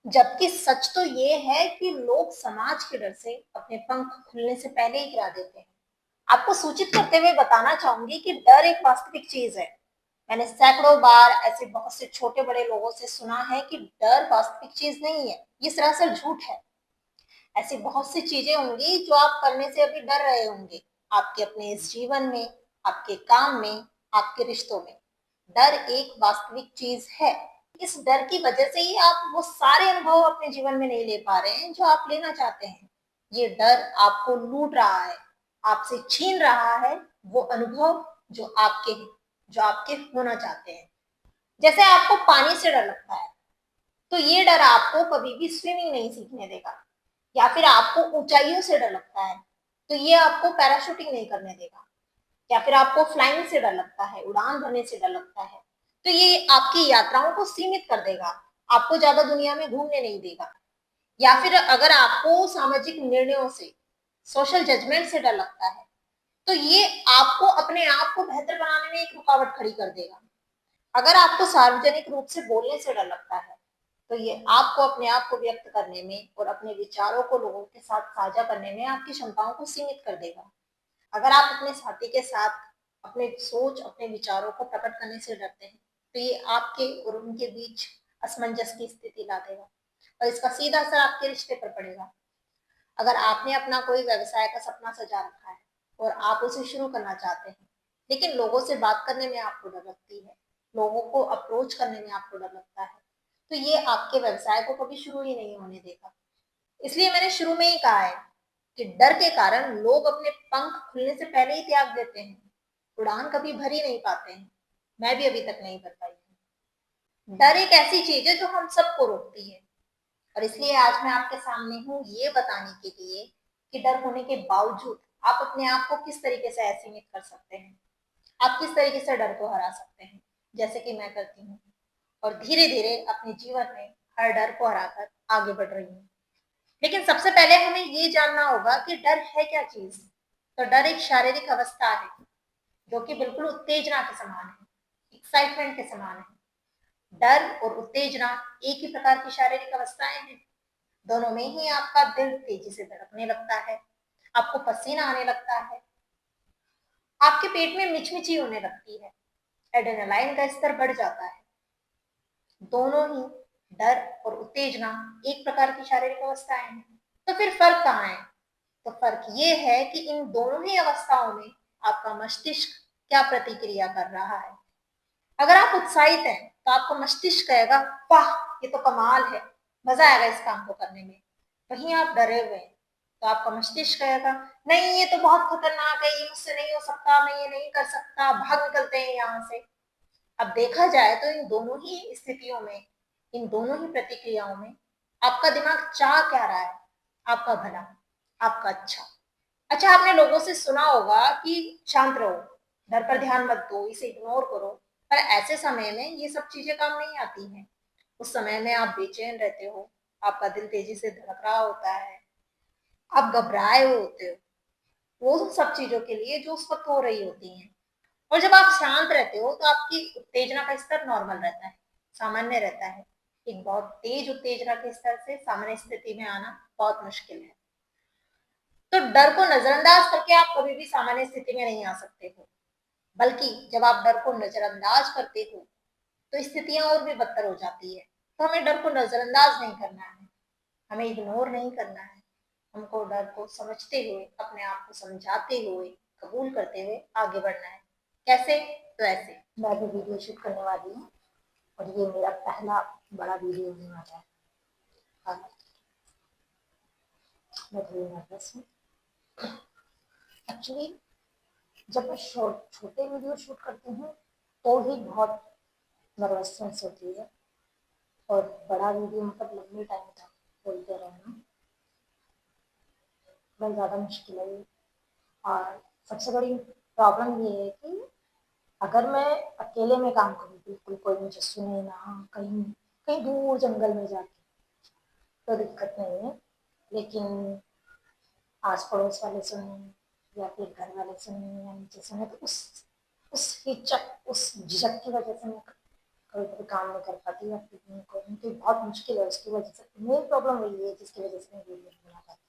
जबकि सच तो ये है कि लोग समाज के डर से अपने पंख खुलने से पहले ही गिरा देते हैं। आपको सूचित करते हुए बताना चाहूंगी कि डर एक वास्तविक चीज है। मैंने सैकड़ों बार ऐसे बहुत से छोटे बड़े लोगों से सुना है कि डर वास्तविक चीज नहीं है, ये सरासर झूठ है। ऐसी बहुत सी चीजें होंगी जो आप करने से अभी डर रहे होंगे, आपके अपने इस जीवन में, आपके काम में, आपके रिश्तों में। डर एक वास्तविक चीज है। इस डर की वजह से ही आप वो सारे अनुभव अपने जीवन में नहीं ले पा रहे हैं जो आप लेना चाहते हैं। ये डर आपको लूट रहा है, आपसे छीन रहा है वो अनुभव जो आपके होना चाहते हैं। जैसे आपको पानी से डर लगता है, तो ये डर आपको कभी भी स्विमिंग नहीं सीखने देगा। या फिर आपको ऊंचाइयों से डर लगता है, तो ये आपको पैराशूटिंग नहीं करने देगा। या फिर आपको फ्लाइंग से डर लगता है, उड़ान भरने से डर लगता है, तो ये आपकी यात्राओं को सीमित कर देगा, आपको ज्यादा दुनिया में घूमने नहीं देगा। या फिर अगर आपको सामाजिक निर्णयों से, सोशल जजमेंट से डर लगता है, तो ये आपको अपने आप को बेहतर बनाने में एक रुकावट खड़ी कर देगा। अगर आपको सार्वजनिक रूप से बोलने से डर लगता है, तो ये आपको अपने आप को व्यक्त करने में और अपने विचारों को लोगों के साथ साझा करने में आपकी क्षमताओं को सीमित कर देगा। अगर आप अपने साथी के साथ अपने सोच, अपने विचारों को प्रकट करने से डरते हैं, तो ये आपके और उनके बीच असमंजस की स्थिति ला देगा और इसका सीधा असर आपके रिश्ते पर पड़ेगा। अगर आपने अपना कोई व्यवसाय का सपना सजा रखा है और आप उसे शुरू करना चाहते हैं, लेकिन लोगों से बात करने में आपको डर लगती है, लोगों को अप्रोच करने में आपको डर लगता है, तो ये आपके व्यवसाय को कभी शुरू ही नहीं होने देगा। इसलिए मैंने शुरू में ही कहा है कि डर के कारण लोग अपने पंख खुलने से पहले ही त्याग देते हैं, उड़ान कभी भर ही नहीं पाते हैं। मैं भी अभी तक नहीं भर पाई हूँ। डर एक ऐसी चीज है जो हम सबको रोकती है, और इसलिए आज मैं आपके सामने हूँ ये बताने के लिए कि डर होने के बावजूद आप अपने आप को किस तरीके से सीमित कर सकते हैं, आप किस तरीके से डर को हरा सकते हैं, जैसे कि मैं करती हूँ, और धीरे धीरे अपने जीवन में हर डर को हराकर आगे बढ़ रही हूँ। लेकिन सबसे पहले हमें ये जानना होगा कि डर है क्या चीज। तो डर एक शारीरिक अवस्था है जो कि बिल्कुल उत्तेजना के समान है, एक्साइटमेंट के समान है। डर और उत्तेजना एक ही प्रकार की शारीरिक अवस्थाएं हैं। दोनों में ही आपका दिल तेजी से धड़कने लगता है, आपको पसीना आने लगता है, आपके पेट में मिचमिची होने लगती है, एड्रेनालाइन का स्तर बढ़ जाता है। दोनों ही डर और उत्तेजना एक प्रकार की शारीरिक अवस्थाएं हैं। तो फिर फर्क कहाँ है? तो फर्क ये है कि इन दोनों ही अवस्थाओं में आपका मस्तिष्क क्या प्रतिक्रिया कर रहा है। अगर आप उत्साहित हैं तो आपका मस्तिष्क कहेगा वाह, ये तो कमाल है, मजा आएगा इस काम को करने में। वहीं आप डरे हुए हैं तो आपका मस्तिष्क कहेगा नहीं, ये तो बहुत खतरनाक है, ये मुझसे नहीं हो सकता, मैं ये नहीं कर सकता, भाग निकलते हैं यहाँ से। अब देखा जाए तो इन दोनों ही स्थितियों में, इन दोनों ही प्रतिक्रियाओं में आपका दिमाग चाह क्या रहा है? आपका भला, आपका अच्छा। अच्छा, आपने लोगों से सुना होगा कि शांत रहो, डर पर ध्यान मत दो, इसे इग्नोर करो। पर ऐसे समय में ये सब चीजें काम नहीं आती हैं। उस समय में आप बेचैन रहते हो, आपका दिल तेजी से धड़क रहा होता है, आप घबराए हुए होते हो वो सब चीजों के लिए जो उस वक्त हो रही होती हैं। और जब आप शांत रहते हो तो आपकी उत्तेजना का स्तर नॉर्मल रहता है, सामान्य रहता है। एक बहुत तेज उत्तेजना के स्तर से सामान्य स्थिति में आना बहुत मुश्किल है। तो डर को नजरअंदाज करके आप कभी भी सामान्य स्थिति में नहीं आ सकते हो, बल्कि जब आप डर को नजरअंदाज करते हो तो स्थितियां और भी बदतर हो जाती है। तो हमें डर को नजरअंदाज नहीं करना है, हमें इग्नोर नहीं करना है। हमको डर को समझते हुए, अपने आप को समझाते हुए, कबूल करते हुए आगे बढ़ना है। कैसे? तो ऐसे मैं भी वीडियो शूट करने वाली हूँ और ये मेरा पहला बड़ा वीडियो होने वाला है। हाँ, मैं थोड़ी नर्वस हूँ एक्चुअली। जब मैं छोटे वीडियो शूट करती हूँ तो ही बहुत नर्वसनेस होती है, और बड़ा वीडियो मतलब लंबे टाइम तक बोलते रहना बहुत ज़्यादा मुश्किल है। और सबसे बड़ी प्रॉब्लम ये है कि अगर मैं अकेले में काम करूँ, बिल्कुल कोई मुझे सुने ना, कहीं कहीं दूर जंगल में जाके, तो दिक्कत नहीं है। लेकिन आस पड़ोस वाले सुने या फिर घर वाले सुने या नीचे सुने, तो उस हिचक, उस झिझक की वजह से मैं कभी कभी काम नहीं कर पाती या फिर उनकी बहुत मुश्किल है, उसकी वजह से मेन प्रॉब्लम वही है जिसकी वजह से मैं वीडियो नहीं बना पाती।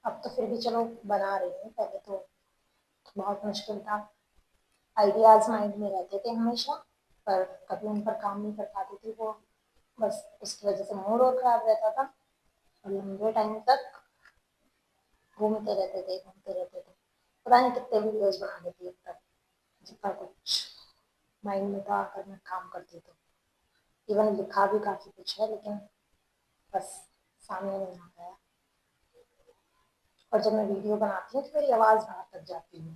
अब तो फिर भी चलो बना रही हूँ, पहले तो बहुत मुश्किल था। आइडियाज माइंड में रहते थे हमेशा, पर कभी उन पर काम नहीं कर पाती थी वो, बस उसकी वजह से मूड और खराब रहता था और लंबे टाइम तक घूमते रहते थे। पता नहीं कितने वीडियोज बना लेती अब तक, जितना कुछ माइंड में था अगर मैं काम करती तो। इवन लिखा भी काफी कुछ है, लेकिन बस सामने नहीं आ पाया। और जब मैं वीडियो बनाती हूँ तो मेरी आवाज़ बाहर तक जाती है,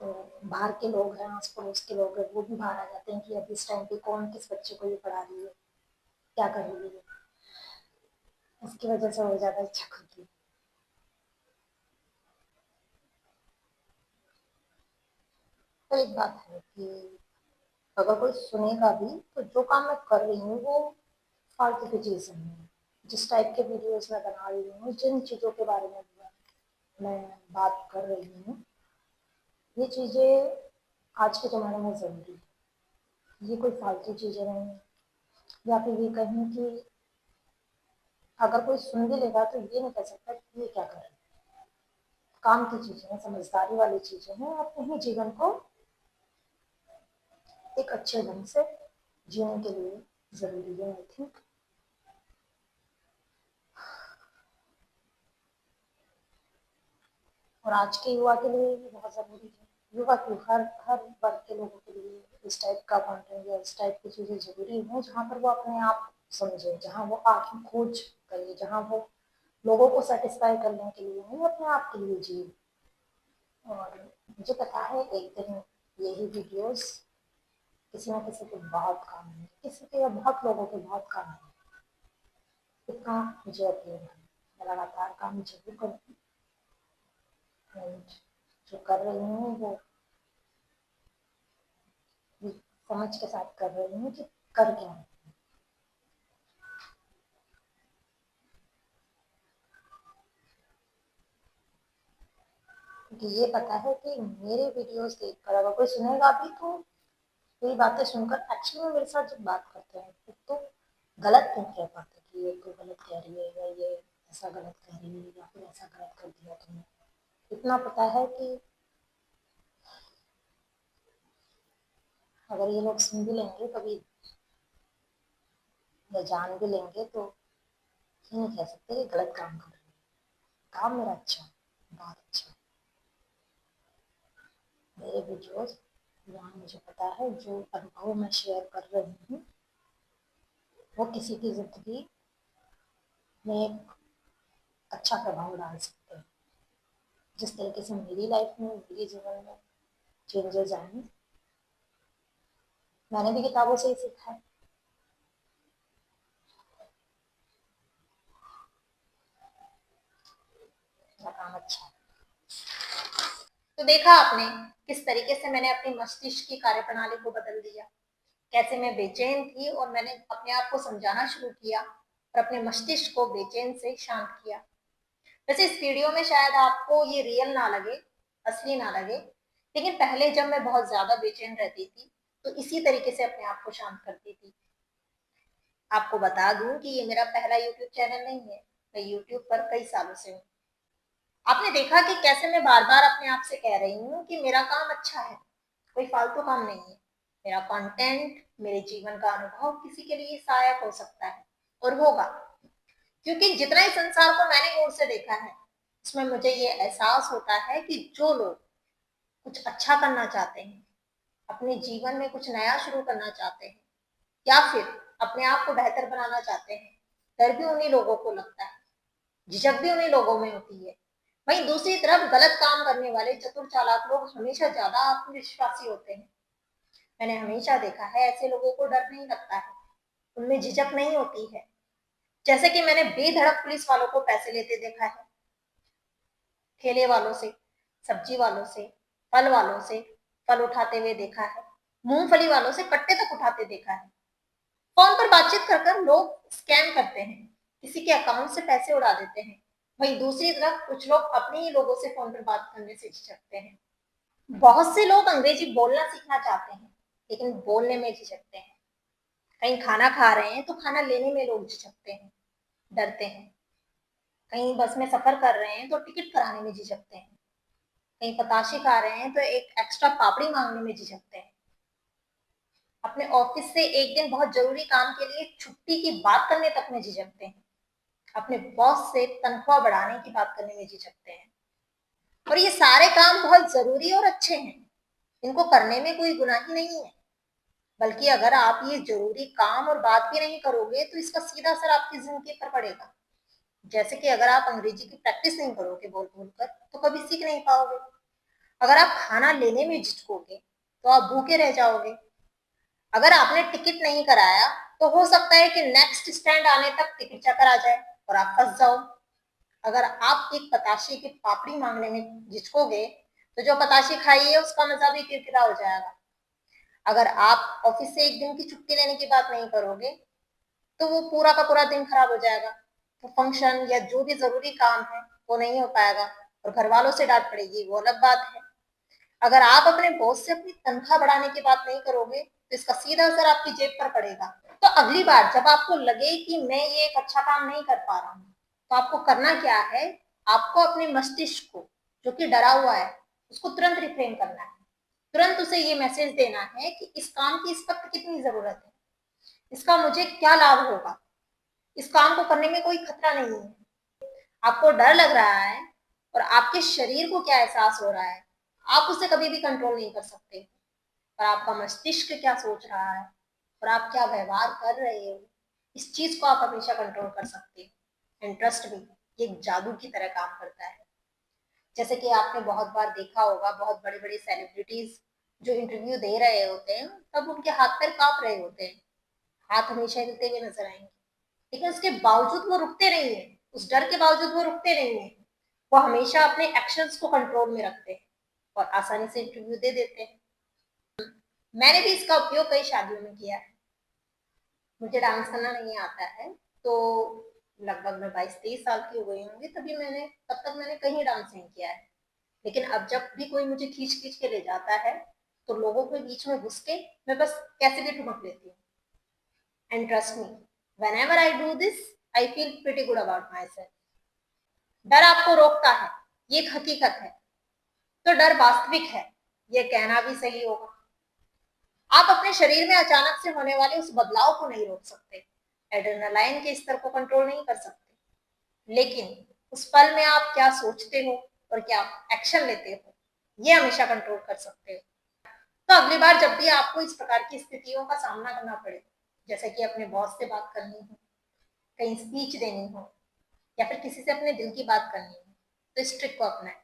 तो बाहर के लोग हैं, आस पड़ोस के लोग हैं, वो भी बाहर आ जाते हैं कि अब इस टाइम पे कौन किस बच्चे को ये पढ़ा रही है, क्या कर रही है। इसकी वजह से और ज़्यादा इच्छा होती है। तो एक बात है कि अगर कोई सुनेगा भी तो जो काम मैं कर रही हूँ वो फालतू की चीज़ नहीं है। जिस टाइप के वीडियोस मैं बना रही हूँ, जिन चीज़ों के बारे में मैं बात कर रही हूँ, ये चीज़ें आज के ज़माने में ज़रूरी है। ये कोई फालतू चीज़ें नहीं है। या फिर ये कहें कि अगर कोई सुन भी लेगा तो ये नहीं कह सकता कि ये क्या कर रहे हैं। काम की चीज़ें हैं, समझदारी वाली चीज़ें हैं, अपने ही जीवन को एक अच्छे ढंग से जीने के लिए ज़रूरी है, आई थिंक। और आज के युवा के लिए भी बहुत ज़रूरी है। युवा की हर हर वर्ग के लोगों के लिए इस टाइप का कंटेंट या इस टाइप की चीज़ें ज़रूरी हैं, जहाँ पर वो अपने आप समझे, जहाँ वो आत्म खोज करे, जहाँ वो लोगों को सेटिस्फाई करने के लिए नहीं, अपने आप के लिए जिए। और मुझे पता है एक दिन यही वीडियोस किसी न किसी के बहुत काम आएंगे, किसी के या बहुत लोगों के बहुत काम आएंगे। इतना मुझे यकीन है। मैं लगातार काम जरूर करूँगी, जो कर रही हूँ वो समझ के साथ कर रही हूँ कि कर क्या है। क्योंकि ये पता है कि मेरे वीडियोस देखकर अगर कोई सुनेगा भी तो ये बातें सुनकर एक्चुअली में मेरे साथ जब बात करते हैं तो गलत नहीं कह पाते कि ये तो गलत कह रही है या ये ऐसा गलत कह रही है या फिर ऐसा गलत कर दिया तुमने। इतना पता है कि अगर ये लोग सुन भी लेंगे कभी या जान भी लेंगे तो ये नहीं कह सकते कि गलत काम कर रही है। काम मेरा अच्छा है, बहुत अच्छा है। मेरे वीडियोस, जहाँ मुझे पता है जो अनुभव मैं शेयर कर रही हूँ वो किसी की जिंदगी में एक अच्छा प्रभाव डाल सकते हैं। जिस तरीके से मेरी लाइफ में, मेरे जीवन में चेंजेस आए, मैंने भी किताबों से ही सीखा है। मेरा काम अच्छा है। तो देखा आपने किस तरीके से मैंने अपनी मस्तिष्क की कार्यप्रणाली को बदल दिया, कैसे मैं बेचैन थी और मैंने अपने आप को समझाना शुरू किया और अपने मस्तिष्क को बेचैन से शांत किया। वैसे इस वीडियो में शायद आपको ये रियल ना लगे, असली ना लगे, लेकिन पहले जब मैं बहुत ज्यादा बेचैन रहती थी तो इसी तरीके से अपने आप को शांत करती थी। आपको बता दूं कि ये मेरा पहला यूट्यूब चैनल नहीं है, मैं यूट्यूब पर कई सालों से हूँ। आपने देखा कि कैसे मैं बार बार अपने आप से कह रही हूँ कि मेरा काम अच्छा है, कोई फालतू काम नहीं है। मेरा कंटेंट, मेरे जीवन का अनुभव किसी के लिए सहायक हो सकता है और होगा, क्योंकि जितना ही संसार को मैंने ओर से देखा है उसमें मुझे ये एहसास होता है कि जो लोग कुछ अच्छा करना चाहते हैं, अपने जीवन में कुछ नया शुरू करना चाहते हैं या फिर अपने आप को बेहतर बनाना चाहते हैं, डर भी उन्हीं लोगों को लगता है, झिझक भी उन्हीं लोगों में होती है। वहीं दूसरी तरफ गलत काम करने वाले चतुर चालाक लोग हमेशा ज्यादा आत्मविश्वासी होते हैं। मैंने हमेशा देखा है ऐसे लोगों को डर नहीं लगता है, उनमें झिझक नहीं होती है। जैसे कि मैंने बेधड़क पुलिस वालों को पैसे लेते देखा है, ठेले वालों से, सब्जी वालों से, फल वालों से फल उठाते हुए देखा है, मूंगफली वालों से कट्टे तक उठाते देखा है। फोन पर बातचीत कर कर लोग स्कैम करते हैं, किसी के अकाउंट से पैसे उड़ा देते हैं। वहीं दूसरी तरफ कुछ लोग अपने ही लोगों से फोन पर बात करने से झिझकते हैं। बहुत से लोग अंग्रेजी बोलना सीखना चाहते हैं, लेकिन बोलने में झिझकते हैं। कहीं खाना खा रहे हैं तो खाना लेने में लोग झिझकते हैं, डरते हैं। कहीं बस में सफर कर रहे हैं तो टिकट कराने में झिझकते हैं। कहीं पताशे खा रहे हैं तो एक एक्स्ट्रा पापड़ी मांगने में झिझकते हैं। अपने ऑफिस से एक दिन बहुत जरूरी काम के लिए छुट्टी की बात करने तक में झिझकते हैं। अपने बॉस से तनख्वाह बढ़ाने की बात करने में झिझकते हैं। और ये सारे काम बहुत जरूरी और अच्छे हैं, इनको करने में कोई गुनाही नहीं है। बल्कि अगर आप ये जरूरी काम और बात भी नहीं करोगे तो इसका सीधा असर आपकी जिंदगी पर पड़ेगा। जैसे कि अगर आप अंग्रेजी की प्रैक्टिस नहीं करोगे बोल बोलकर तो कभी सीख नहीं पाओगे। अगर आप खाना लेने में झिझकोगे तो आप भूखे रह जाओगे। अगर आपने टिकट नहीं कराया तो हो सकता है कि नेक्स्ट स्टैंड आने तक टिकट चक्कर आ जाए और आप फंस जाओ। अगर आप एक पताशे की पापड़ी मांगने में झिझकोगे तो जो पताशे खाई है उसका मजा भी किरकिरा हो जाएगा। अगर आप ऑफिस से एक दिन की छुट्टी लेने की बात नहीं करोगे तो वो पूरा का पूरा दिन खराब हो जाएगा। तो फंक्शन या जो भी जरूरी काम है वो नहीं हो पाएगा और घर वालों से डांट पड़ेगी, वो अलग बात है। अगर आप अपने बॉस से अपनी तनख्वाह बढ़ाने की बात नहीं करोगे तो इसका सीधा असर आपकी जेब पर पड़ेगा। तो अगली बार जब आपको लगे कि मैं ये एक अच्छा काम नहीं कर पा रहा हूँ तो आपको करना क्या है, आपको अपने मस्तिष्क को जो कि डरा हुआ है उसको तुरंत रिफ्रेम करना है। तुरंत उसे ये मैसेज देना है कि इस काम की इस वक्त कितनी जरूरत है, इसका मुझे क्या लाभ होगा, इस काम को करने में कोई खतरा नहीं है। आपको डर लग रहा है और आपके शरीर को क्या एहसास हो रहा है आप उसे कभी भी कंट्रोल नहीं कर सकते। पर आपका मस्तिष्क क्या सोच रहा है और आप क्या व्यवहार कर रहे हो, इस चीज को आप हमेशा कंट्रोल कर सकते हो। एंड ट्रस्ट मी, ये एक जादू की तरह काम करता है। जैसे कि आपने बहुत बार देखा होगा, बहुत बड़े बड़े सेलिब्रिटीज जो इंटरव्यू दे रहे होते हैं तब उनके हाथ पैर कांप रहे होते हैं, हाथ हमेशा हिलते हुए नजर आएंगे, लेकिन उसके बावजूद वो रुकते नहीं है। उस डर के बावजूद वो रुकते नहीं है। वो हमेशा अपने एक्शंस को कंट्रोल में रखते हैं और आसानी से इंटरव्यू दे देते हैं। मैंने भी इसका उपयोग कई शादियों में किया है। मुझे डांस करना नहीं आता है, तो लगभग मैं 22-23 साल की हो गई होंगी तभी मैंने तब तक मैंने कहीं डांस नहीं किया है। लेकिन अब जब भी कोई मुझे खींच खींच के ले जाता है तो लोगों के बीच में घुस के मैं बस कैसे भी ठुमक लेती हूँ। And trust me, whenever I do this, I feel pretty good about myself. डर आपको रोकता है, ये एक हकीकत है। तो डर वास्तविक है, ये कहना भी सही होगा। आप अपने शरीर में अचानक से होने वाले उस बदलाव को नहीं रोक सकते, एड्रेनालाइन के स्तर को कंट्रोल नहीं कर सकते, लेकिन उस पल में आप क्या सोचते हो और क्या एक्शन लेते हो ये हमेशा कंट्रोल कर सकते हो। तो अगली बार जब भी आपको इस प्रकार की स्थितियों का सामना करना पड़े, जैसे कि अपने बॉस से बात करनी हो, कहीं स्पीच देनी हो या फिर किसी से अपने दिल की बात करनी हो, तो इस ट्रिक को अपनाएं।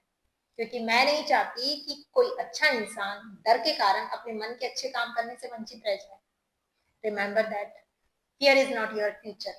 क्योंकि मैं नहीं चाहती कि कोई अच्छा इंसान डर के कारण अपने मन के अच्छे काम करने से वंचित रह जाए। Remember that, fear is not your future.